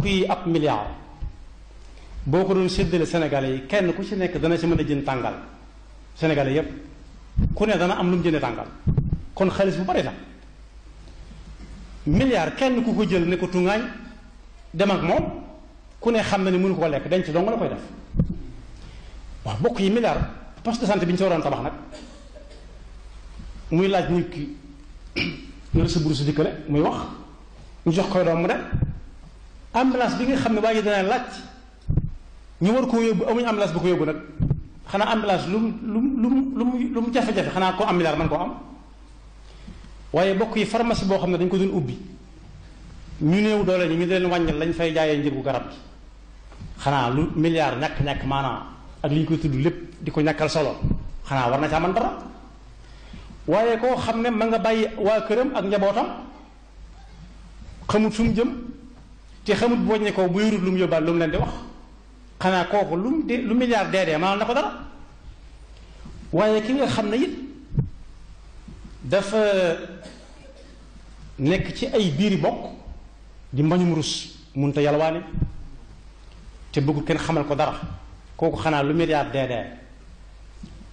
kuy ab milliard boo ko doon séddale Sénégalais yi kenn ku ci nekk dana ci mën a jënd tàngal Sénégalais yépp ku ne dana am lu mu jëndee tàngal kon xaalis bu bari la milliard kenn ku ko jël ne ko tungaañ dem ak moom ku ne xam na ne mënu ko lekk denc dong la koy def waaw bokk yi milliard poste de santé bi ñu ci waroon tabax nag muy laaj nit ki nga sa bourse dikkale muy wax ñu jox koy doom mu dem ambulance bi nga xam ne waa ji dana laaj ñu war koo yóbbu amuñu ambulance bu ko yóbbu nag xanaa ambulance lu mu jafe-jafe xanaa ko am milliard man koo am waaye bokk yi pharmacie boo xam ne dañ ko doon ubbi ñu néew doole ñi ñu leen wàññal lañ fay jaayee njëgu garab gi xanaa lu milliard ñàkk-ñàkk maanaam ak li ñu koy tudd lépp di ko ñàkkal solo xanaa war na caa man dara waaye koo xam ne ma nga bàyyi waa këram ak njabootam xamut fu mu jëm te xamut bu wàññee ko bu yorut lu mu yóbbaal lu mu leen di wax xanaa kooku lu milliard deedee maanaam na ko dara waaye ki nga xam ne it dafa nekk ci ay biiri bokk di mbañum rus munta yalwaani te bëggu kenn xamal ko dara kooku xanaa lu milliard deedee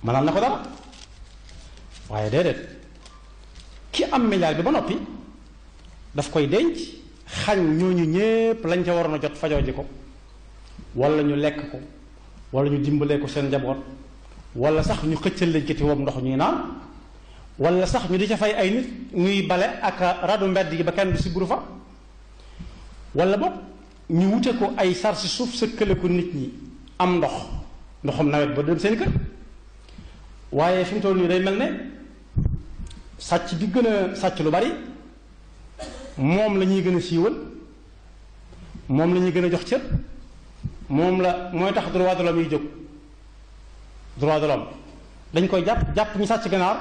maanaam na ko dara waaye déedéet ki am milliard bi ba noppi daf koy denc xañ ñooñu ñépp lañ ca waroon a jot fajoo ji ko wala ñu lekk ko wala ñu dimbalee ko seen njaboot wala sax ñu xëccal leen ci tiwoom ndox ñuy naan wala sax ñu di ca fay ay nit ñuy bale ak radu mbedd yi ba kenn du si buru fa wala boog ñu wute ko ay sar si suuf sëkkale ko nit ñi am ndoxum nawet ba dem seen kër waaye fi mu toll nii day mel ne sàcc bi gën a sàcc lu bari moom la ñuy gën a siiwal moom la ñuy gën a jox cër moom la mooy tax droit de l'homme yi jóg droit de l'homme dañ koy jàpp ñu sàcc ganaar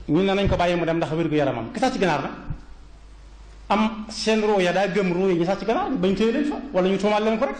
ñu ne nañ ko bàyyi mu dem ndax wér-gu-yaramam ki sàcc ganaar nag am seen ruu ya daa gëm ruu yi ñu sàcc ganaar bañ téye leen fa wala ñu tuumaal leen ko rek